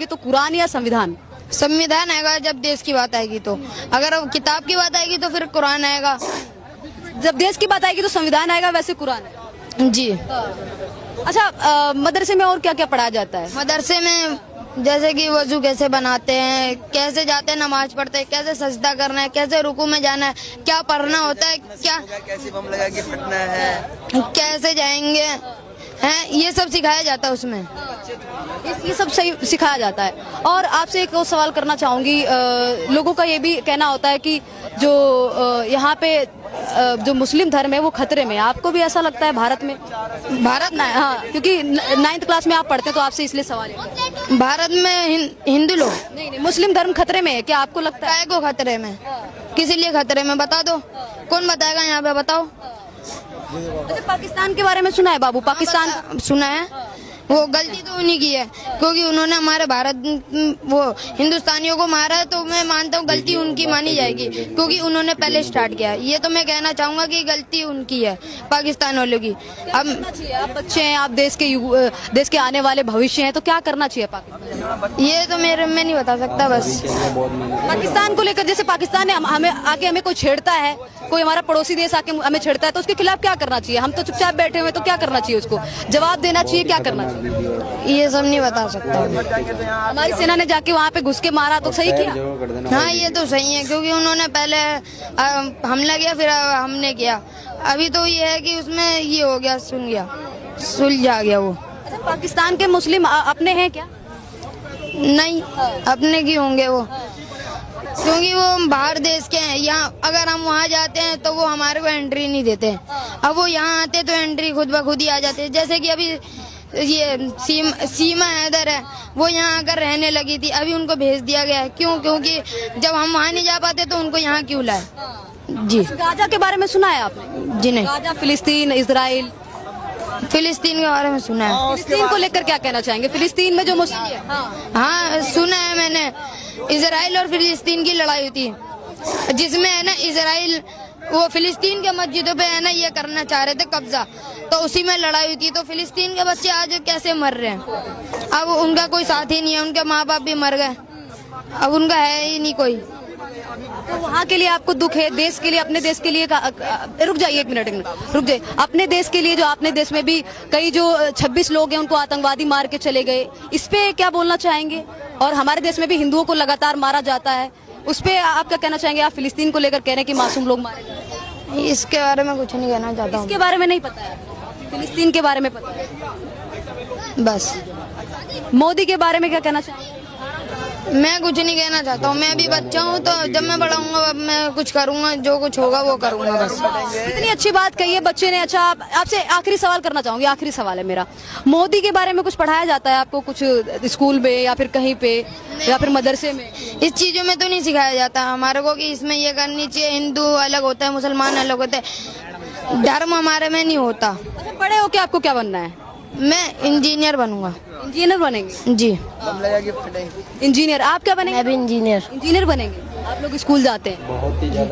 आएगी तो कुरान या संविधान? संविधान आएगा जब देश की बात आएगी तो, अगर अब किताब की बात आएगी तो फिर कुरान आएगा। जब देश की बात आएगी तो संविधान आएगा, वैसे कुरान है। जी। अच्छा, मदरसे में और क्या क्या पढ़ाया जाता है? मदरसे में जैसे कि वजू कैसे बनाते हैं, कैसे जाते हैं नमाज पढ़ते हैं, कैसे सजदा करना है, कैसे रुकू में जाना है, क्या पढ़ना होता है, क्या कैसे बम लगा के फटना है, कैसे जाएंगे हैं, ये सब सिखाया जाता है उसमें। ये सब सही सिखाया जाता है। और आपसे एक और सवाल करना चाहूंगी, लोगों का ये भी कहना होता है कि जो यहाँ पे जो मुस्लिम धर्म है वो खतरे में है। आपको भी ऐसा लगता है भारत में? भारत में? हाँ, क्योंकि 9th क्लास में आप पढ़ते हैं तो आपसे इसलिए सवाल है। भारत में हिंदू लोग नहीं, मुस्लिम धर्म खतरे में है क्या, आपको लगता है? काय को खतरे में? किस लिए खतरे में, बता दो, कौन बताएगा यहाँ पे, बताओ। अच्छा, पाकिस्तान के बारे में सुना है बाबू? पाकिस्तान सुना है, वो गलती तो उन्हीं की है क्योंकि उन्होंने हमारे भारत वो हिंदुस्तानियों को मारा है, तो मैं मानता हूँ गलती उनकी मानी जाएगी क्योंकि उन्होंने पहले स्टार्ट किया। ये तो मैं कहना चाहूंगा कि गलती उनकी है, पाकिस्तान वालों की। अब आप बच्चे हैं, आप देश के आने वाले भविष्य हैं, तो क्या करना चाहिए पाकिस्तान? ये तो मैं नहीं बता सकता। बस पाकिस्तान को लेकर, जैसे पाकिस्तान ने हमें कोई छेड़ता है, कोई हमारा पड़ोसी देश आके हमें छेड़ता है, तो उसके खिलाफ क्या करना चाहिए? हम तो चुपचाप बैठे हुए, तो क्या करना चाहिए? उसको जवाब देना चाहिए, क्या करना चाहिए? ये सब नहीं बता सकता। हमारी सेना ने जाके वहाँ पे घुस के मारा तो सही किया? हाँ, ये तो सही है क्योंकि उन्होंने पहले हमला किया, फिर हमने किया। अभी तो ये है कि उसमें ये हो गया, सुलझा गया वो। अच्छा, पाकिस्तान के मुस्लिम अपने हैं क्या? नहीं, अपने की होंगे वो, क्योंकि वो बाहर देश के हैं। यहाँ अगर हम वहाँ जाते हैं तो वो हमारे को एंट्री नहीं देते हैं। अब वो यहाँ आते तो एंट्री खुद ब खुद ही आ जाते हैं। जैसे कि अभी ये सीमा हैदर है, वो यहाँ आकर रहने लगी थी, अभी उनको भेज दिया गया है। क्यों? क्योंकि जब हम वहाँ नहीं जा पाते तो उनको यहाँ क्यों लाए। जी। गाजा के बारे में सुना है आपने? जी नहीं। गाजा, फिलिस्तीन, इजराइल। फिलिस्तीन के बारे में सुना है। फिलिस्तीन को लेकर क्या कहना चाहेंगे? फिलिस्तीन में जो मुस्लिम, हाँ सुना है मैंने। इजराइल और फिलिस्तीन की लड़ाई होती है, जिसमें है ना इजराइल वो फिलिस्तीन के मस्जिदों पे है ना ये करना चाह रहे थे कब्जा, तो उसी में लड़ाई हुई थी। तो फिलिस्तीन के बच्चे आज कैसे मर रहे हैं? अब उनका कोई साथी नहीं है, उनके माँ बाप भी मर गए, अब उनका है ही नहीं कोई। तो वहाँ के लिए आपको दुख है, देश के लिए, अपने देश के लिए रुक जाइए एक मिनट रुक जाइए। अपने देश के लिए, जो अपने देश में भी कई जो 26 लोग हैं उनको आतंकवादी मार के चले गए, इस पे क्या बोलना चाहेंगे? और हमारे देश में भी हिंदुओं को लगातार मारा जाता है, उस पे आप क्या कहना चाहेंगे? आप फिलिस्तीन को लेकर कह रहे हैं कि मासूम लोग मारे जाते हैं। इसके बारे में कुछ नहीं कहना चाहता हूँ। इसके बारे में नहीं पता है, फिलिस्तीन के बारे में पता है बस। मोदी के बारे में क्या कहना चाहेंगे? मैं कुछ नहीं कहना चाहता हूँ, मैं अभी बच्चा हूँ, तो जब मैं बड़ा हूँगा अब मैं कुछ करूँगा, जो कुछ होगा वो करूँगा बस। इतनी अच्छी बात कही है बच्चे ने। अच्छा, आपसे आखिरी सवाल करना चाहूंगी, आखिरी सवाल है मेरा। मोदी के बारे में कुछ पढ़ाया जाता है आपको, कुछ स्कूल में या फिर कहीं पे या फिर मदरसे में? इस चीजों में तो नहीं सिखाया जाता हमारे को कि इसमें ये करनी चाहिए। हिंदू अलग होता है, मुसलमान अलग होते हैं, धर्म हमारे में नहीं होता। अच्छा, बड़े होके आपको क्या बनना है? मैं इंजीनियर बनूंगा। इंजीनियर बनेंगे? जी। इंजीनियर। आप क्या बनेंगे? मैं भी इंजीनियर। इंजीनियर बनेंगे। आप लोग स्कूल जाते हैं?